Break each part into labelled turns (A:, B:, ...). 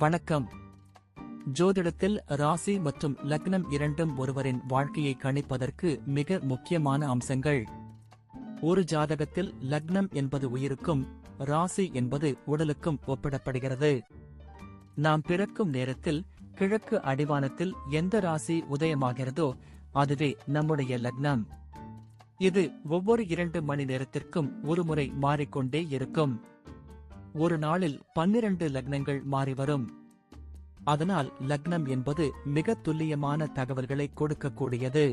A: வணக்கம். ஜோதிடத்தில் ராசி மற்றும் லக்னம் இரண்டும் ஒருவரின் வாழ்க்கையை கணிப்பதற்கு மிக முக்கியமான அம்சங்கள். ஒரு ஜாதகத்தில் லக்னம் என்பது உயிருக்கும், ராசி என்பது உடலுக்கும் ஒப்பிடப்படுகிறது. நாம் பிறக்கும் நேரத்தில் கிழக்கு அடிவானத்தில் எந்த ராசி உதயமாகிறதோ அதுவே நம்முடைய லக்னம். இது ஒவ்வொரு 2 மணி நேரத்திற்கும் ஒருமுறை மாறிக்கொண்டே இருக்கும். ஒரு நாளில் 12 லக்னங்கள் மாறிவரும். அதனால் லக்னம் என்பது மிக துல்லியமான தகவல்களை கொடுக்கக்கூடியது.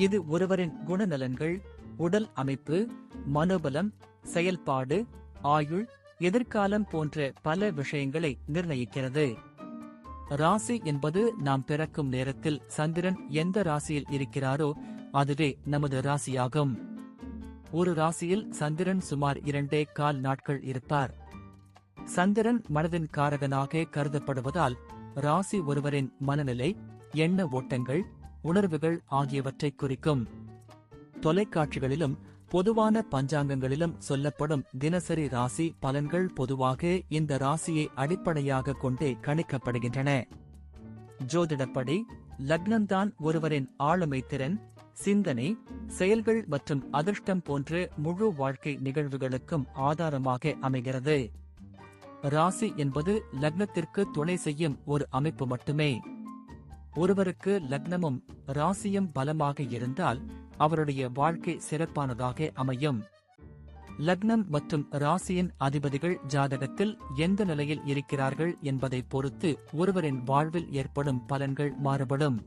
A: இது ஒருவரின் குணநலன்கள், உடல் அமைப்பு, மனோபலம், செயல்பாடு, ஆயுள், எதிர்காலம் போன்ற பல விஷயங்களை நிர்ணயிக்கிறது. ராசி என்பது நாம் பிறக்கும் நேரத்தில் சந்திரன் எந்த ராசியில் இருக்கிறாரோ அதுவே நமது ராசியாகும். ஒரு ராசியில் சந்திரன் சுமார் 2.25 நாட்கள் இருப்பார். சந்திரன் மனதின் காரகனாக கருதப்படுவதால் ராசி ஒருவரின் மனநிலை, எண்ண ஓட்டங்கள், உணர்வுகள் ஆகியவற்றை குறிக்கும். தொலைக்காட்சிகளிலும் பொதுவான பஞ்சாங்கங்களிலும் சொல்லப்படும் தினசரி ராசி பலன்கள் பொதுவாக இந்த ராசியை அடிப்படையாக கொண்டே கணிக்கப்படுகின்றன. ஜோதிடப்படி லக்னம்தான் ஒருவரின் ஆளுமை திறன், சிந்தனை, செயல்கள் மற்றும் அதிர்ஷ்டம் போன்ற முழு வாழ்க்கை நிகழ்வுகளுக்கும் ஆதாரமாக அமைகிறது. ராசி என்பது லக்னத்திற்கு துணை செய்யும் ஒரு அமைப்பு மட்டுமே. ஒருவருக்கு லக்னமும் ராசியும் பலமாக இருந்தால் அவருடைய வாழ்க்கை சிறப்பானதாக அமையும். லக்னம் மற்றும் ராசியின் அதிபதிகள் ஜாதகத்தில் எந்த நிலையில் இருக்கிறார்கள் என்பதை பொறுத்து ஒருவரின் வாழ்வில் ஏற்படும் பலன்கள் மாறுபடும்.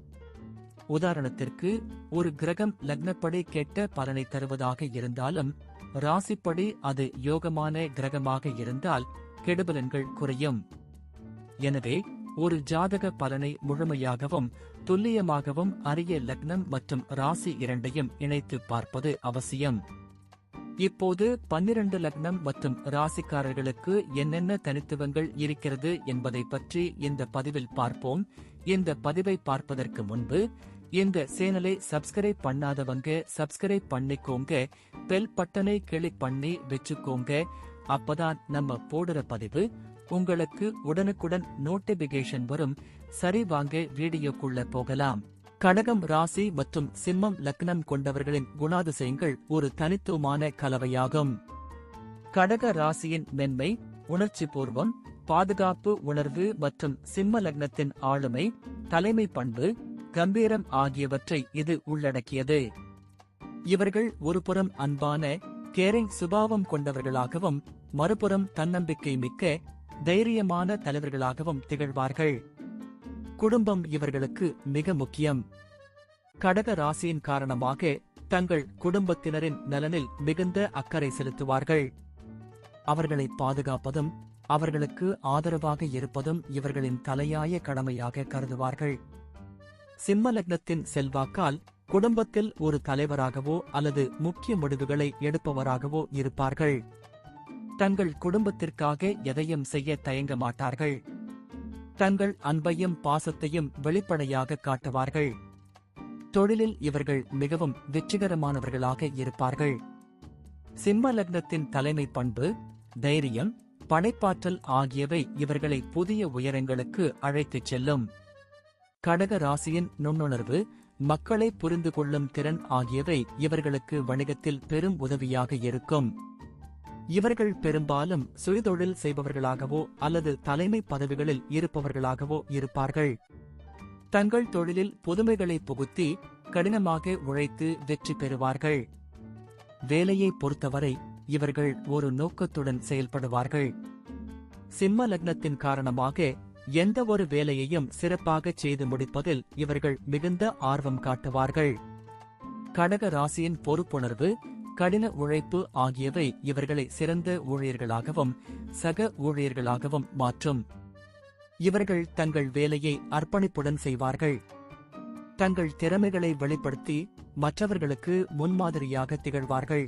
A: உதாரணத்திற்கு, ஒரு கிரகம் லக்னப்படி கெட்ட பலனை தருவதாக இருந்தாலும் ராசிப்படி அது யோகமான கிரகமாக இருந்தால் கெடுபலன்கள் குறையும். எனவே ஒரு ஜாதக பலனை முழுமையாகவும் துல்லியமாகவும் அறிய லக்னம் மற்றும் ராசி இரண்டையும் இணைத்து பார்ப்பது அவசியம். இப்போது 12 லக்னம் மற்றும் ராசிக்காரர்களுக்கு என்னென்ன தனித்துவங்கள் இருக்கிறது என்பதை பற்றி இந்த பதிவில் பார்ப்போம். இந்த பதிவை பார்ப்பதற்கு முன்பு இந்த சேனலை சப்ஸ்கிரைப் பண்ணாதவங்க சப்ஸ்கிரைப் பண்ணிக்கோங்க, பெல் பட்டனை கிளிக் பண்ணி வச்சுக்கோங்க. அப்பதான் நம்ம போடுற பதிவு உங்களுக்கு உடனுக்குடன் நோட்டிபிகேஷன் வரும். சரி, வாங்க வீடியோக்குள்ள போகலாம். கடகம் ராசி மற்றும் சிம்மம் லக்னம் கொண்டவர்களின் குணாதிசயங்கள் ஒரு தனித்துவமான கலவையாகும். கடக ராசியின் மென்மை, உணர்ச்சி பூர்வம், பாதுகாப்பு உணர்வு மற்றும் சிம்ம லக்னத்தின் ஆளுமை, தலைமை பண்பு, கம்பீரம் ஆகியவற்றை இது உள்ளடக்கியது. இவர்கள் ஒருபுறம் அன்பான, கேரிங் சுபாவம் கொண்டவர்களாகவும் மறுபுறம் தன்னம்பிக்கை மிக்க, தைரியமான தலைவர்களாகவும் திகழ்வார்கள். குடும்பம் இவர்களுக்கு மிக முக்கியம். கடக ராசியின் காரணமாக தங்கள் குடும்பத்தினரின் நலனில் மிகுந்த அக்கறை செலுத்துவார்கள். அவர்களை பாதுகாப்பதும் அவர்களுக்கு ஆதரவாக இருப்பதும் இவர்களின் தலையாய கடமையாக கருதுவார்கள். சிம்ம லக்னத்தின் செல்வாக்கால் குடும்பத்தில் ஒரு தலைவராகவோ அல்லது முக்கிய முடிவுகளை எடுப்பவராகவோ இருப்பார்கள். தங்கள் குடும்பத்திற்காக எதையும் செய்ய தயங்க மாட்டார்கள். தங்கள் அன்பையும் பாசத்தையும் வெளிப்படையாக காட்டுவார்கள். தொழிலில் இவர்கள் மிகவும் வெற்றிகரமானவர்களாக இருப்பார்கள். சிம்ம லக்னத்தின் தலைமை பண்பு, தைரியம், படைப்பாற்றல் ஆகியவை இவர்களை புதிய உயரங்களுக்கு அழைத்துச் செல்லும். கடக ராசியின் நுண்ணுணர்வு, மக்களை புரிந்து கொள்ளும் திறன் ஆகியவை இவர்களுக்கு வணிகத்தில் பெரும் உதவியாக இருக்கும். இவர்கள் பெரும்பாலும் சுயதொழில் செய்பவர்களாகவோ அல்லது தலைமை பதவிகளில் இருப்பவர்களாகவோ இருப்பார்கள். தங்கள் தொழிலில் புதுமைகளை புகுத்தி கடினமாக உழைத்து வெற்றி பெறுவார்கள். வேலையை பொறுத்தவரை இவர்கள் ஒரு நோக்கத்துடன் செயல்படுவார்கள். சிம்ம லக்னத்தின் காரணமாக எந்த ஒரு வேலையையும் சிறப்பாக செய்து முடிப்பதில் இவர்கள் மிகுந்த ஆர்வம் காட்டுவார்கள். கடக ராசியின் பொறுப்புணர்வு, கடின உழைப்பு ஆகியவை இவர்களை சிறந்த ஊழியர்களாகவும் சக ஊழியர்களாகவும் மாற்றும். இவர்கள் தங்கள் வேலையை அர்ப்பணிப்புடன் செய்வார்கள். தங்கள் திறமைகளை வெளிப்படுத்தி மற்றவர்களுக்கு முன்மாதிரியாக திகழ்வார்கள்.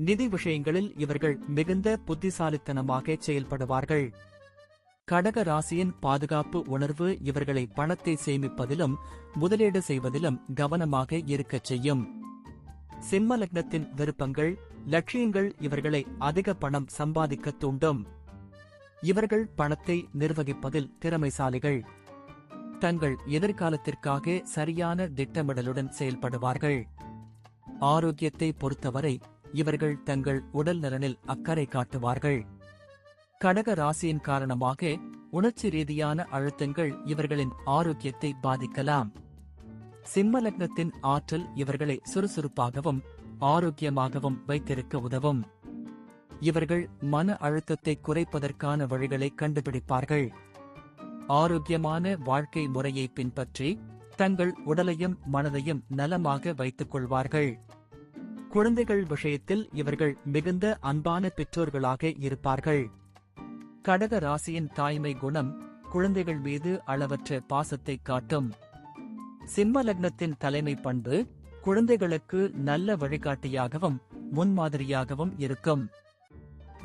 A: நிதி விஷயங்களில் இவர்கள் மிகுந்த புத்திசாலித்தனமாக செயல்படுவார்கள். கடக ராசியின் பாதுகாப்பு உணர்வு இவர்களை பணத்தை சேமிப்பதிலும் முதலீடு செய்வதிலும் கவனமாக இருக்கச் செய்யும். சிம்ம லக்னத்தின் விருப்பங்கள், லட்சியங்கள் இவர்களை அதிக பணம் சம்பாதிக்க தூண்டும். இவர்கள் பணத்தை நிர்வகிப்பதில் திறமைசாலிகள். தங்கள் எதிர்காலத்திற்காக சரியான திட்டமிடலுடன் செயல்படுவார்கள். ஆரோக்கியத்தை பொறுத்தவரை இவர்கள் தங்கள் உடல் நலனில் அக்கறை காட்டுவார்கள். கடக ராசியின் காரணமாக உணர்ச்சி ரீதியான அழுத்தங்கள் இவர்களின் ஆரோக்கியத்தை பாதிக்கலாம். சிம்ம லக்னத்தின் ஆற்றல் இவர்களை சுறுசுறுப்பாகவும் ஆரோக்கியமாகவும் வைத்திருக்க உதவும். இவர்கள் மன அழுத்தத்தை குறைப்பதற்கான வழிகளை கண்டுபிடிப்பார்கள். ஆரோக்கியமான வாழ்க்கை முறையை பின்பற்றி தங்கள் உடலையும் மனதையும் நலமாக வைத்துக் கொள்வார்கள். குழந்தைகள் விஷயத்தில் இவர்கள் மிகுந்த அன்பான பெற்றோர்களாக இருப்பார்கள். கடக ராசியின் தாய்மை குணம் குழந்தைகள் மீது அளவற்ற பாசத்தை காட்டும். சிம்ம லக்னத்தின் தலைமை பண்பு குழந்தைகளுக்கு நல்ல வழிகாட்டியாகவும் முன்மாதிரியாகவும் இருக்கும்.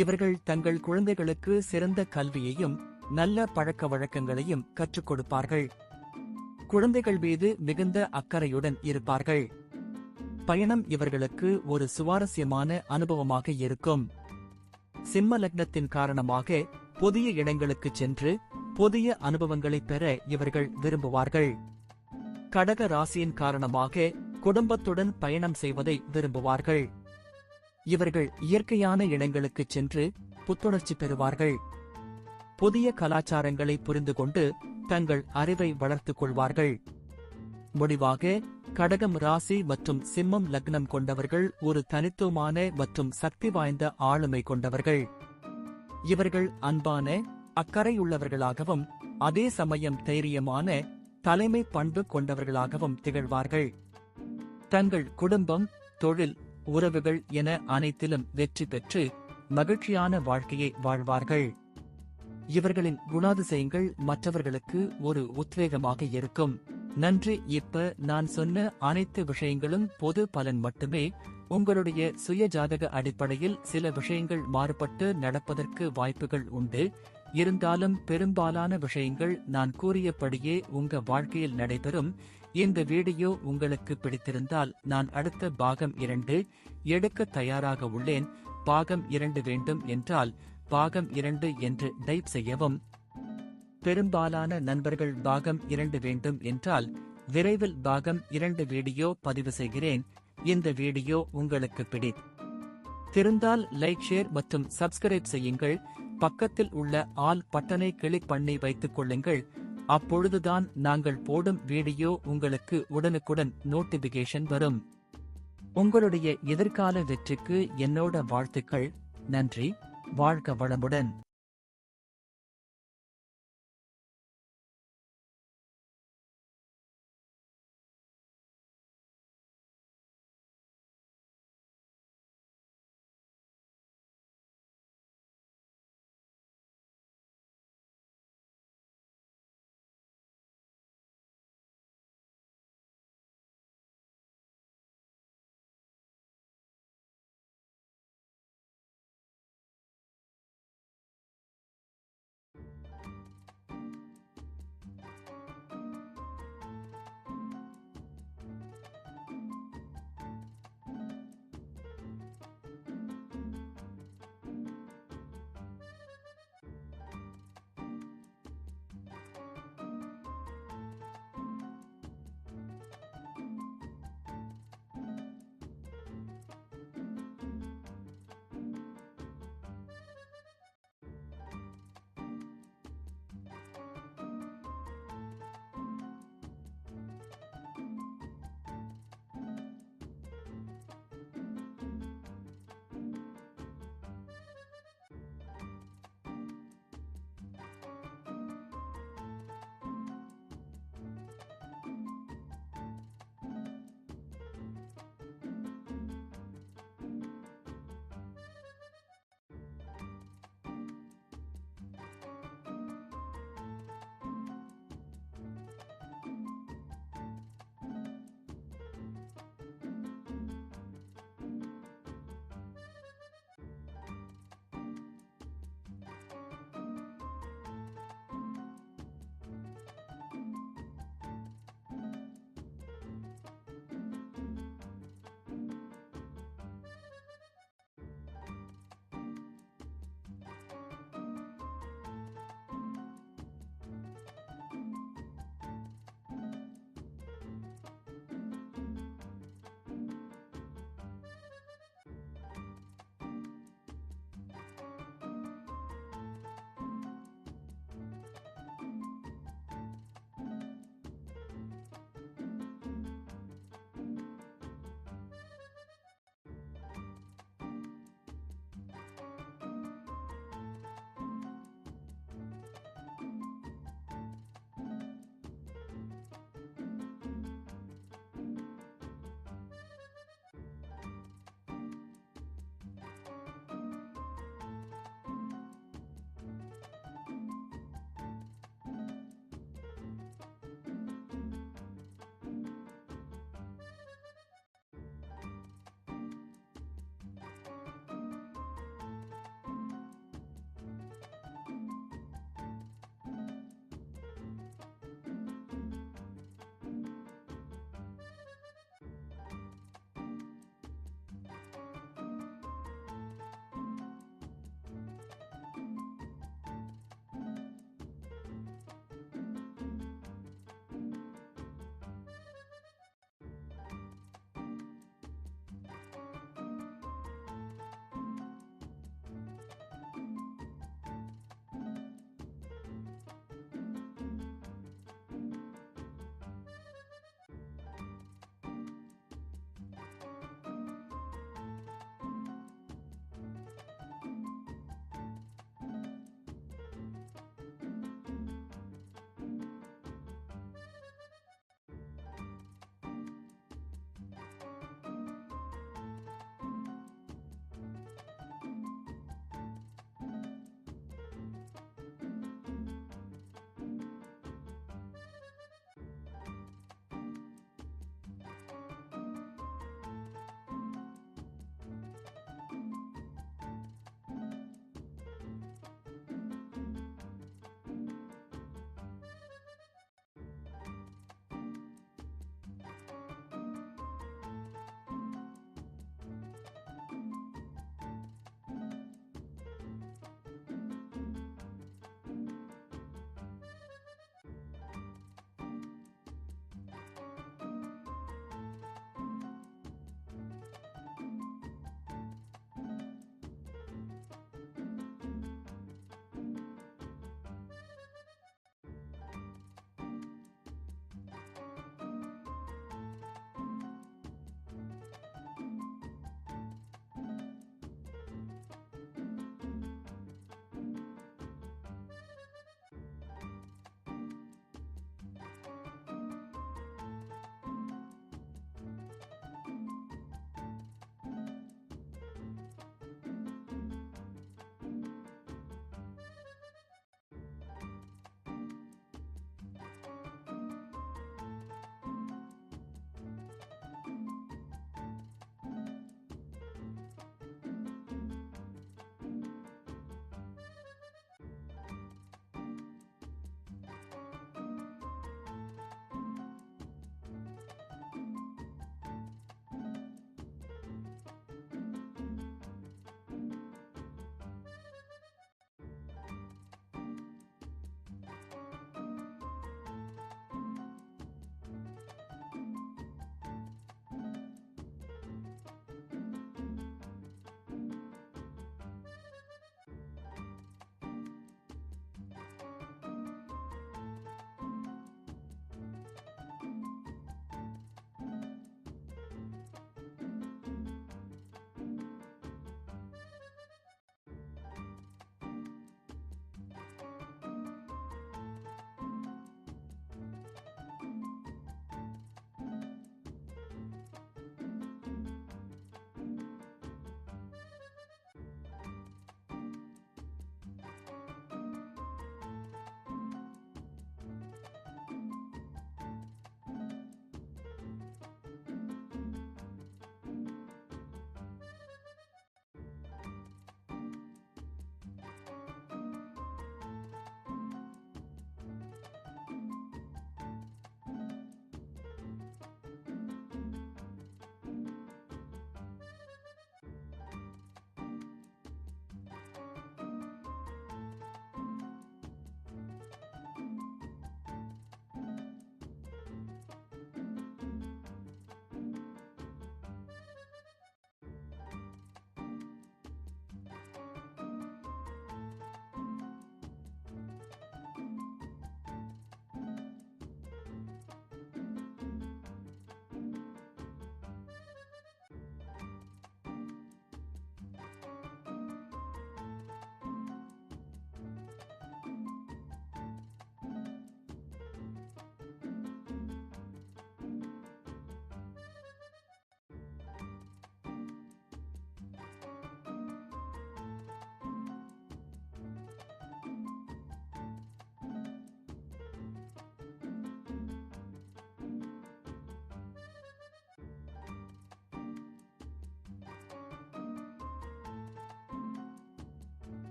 A: இவர்கள் தங்கள் குழந்தைகளுக்கு சிறந்த கல்வியையும் நல்ல பழக்க வழக்கங்களையும் கற்றுக் கொடுப்பார்கள். குழந்தைகள் மீது மிகுந்த அக்கறையுடன் இருப்பார்கள். பயணம் இவர்களுக்கு ஒரு சுவாரஸ்யமான அனுபவமாக இருக்கும். சிம்ம லக்னத்தின் காரணமாக புதிய இடங்களுக்கு சென்று புதிய அனுபவங்களை பெற இவர்கள் விரும்புவார்கள். கடக ராசியின் காரணமாக குடும்பத்துடன் பயணம் செய்வதை விரும்புவார்கள். இவர்கள் இயற்கையான இடங்களுக்கு சென்று புத்துணர்ச்சி பெறுவார்கள். புதிய கலாச்சாரங்களை புரிந்து கொண்டு தங்கள் அறிவை வளர்த்துக் கொள்வார்கள். முடிவாக கடகம் ராசி மற்றும் சிம்மம் லக்னம் கொண்டவர்கள் ஒரு தனித்துவமான மற்றும் சக்தி வாய்ந்த ஆளுமை கொண்டவர்கள். இவர்கள் அன்பான அக்கறையுள்ளவர்களாகவும் அதே சமயம் தைரியமான தலைமை பண்பு கொண்டவர்களாகவும் திகழ்வார்கள். தங்கள் குடும்பம், தொழில், உறவுகள் என அனைத்திலும் வெற்றி பெற்று மகிழ்ச்சியான வாழ்க்கையை வாழ்வார்கள். இவர்களின் குணாதிசயங்கள் மற்றவர்களுக்கு ஒரு உத்வேகமாக இருக்கும். நன்றி. இப்ப நான் சொன்ன அனைத்து விஷயங்களும் பொது பலன் மட்டுமே. உங்களுடைய சுய ஜாதக அடிப்படையில் சில விஷயங்கள் மாறுபட்டு நடப்பதற்கு வாய்ப்புகள் உண்டு. இருந்தாலும் பெரும்பாலான விஷயங்கள் நான் கூறியபடியே உங்க வாழ்க்கையில் நடைபெறும். இந்த வீடியோ உங்களுக்கு பிடித்திருந்தால் நான் அடுத்த பாகம் 2 எடுக்க தயாராக உள்ளேன். பாகம் 2 வேண்டும் என்றால் பாகம் 2 என்று டைப் செய்யவும். பெரும்பாலான நண்பர்கள் பாகம் 2 வேண்டும் என்றால் விரைவில் பாகம் 2 வீடியோ பதிவு செய்கிறேன். இந்த வீடியோ உங்களுக்கு பிடித்திருந்தால் லைக், ஷேர் மற்றும் சப்ஸ்கிரைப் செய்யுங்கள். பக்கத்தில் உள்ள ஆல் பட்டனை கிளிக் பண்ணி வைத்துக் கொள்ளுங்கள். அப்பொழுதுதான் நாங்கள் போடும் வீடியோ உங்களுக்கு உடனுக்குடன் நோட்டிபிகேஷன் வரும். உங்களுடைய எதிர்கால வெற்றிக்கு என்னோட வாழ்த்துக்கள். நன்றி. வாழ்க வளமுடன்.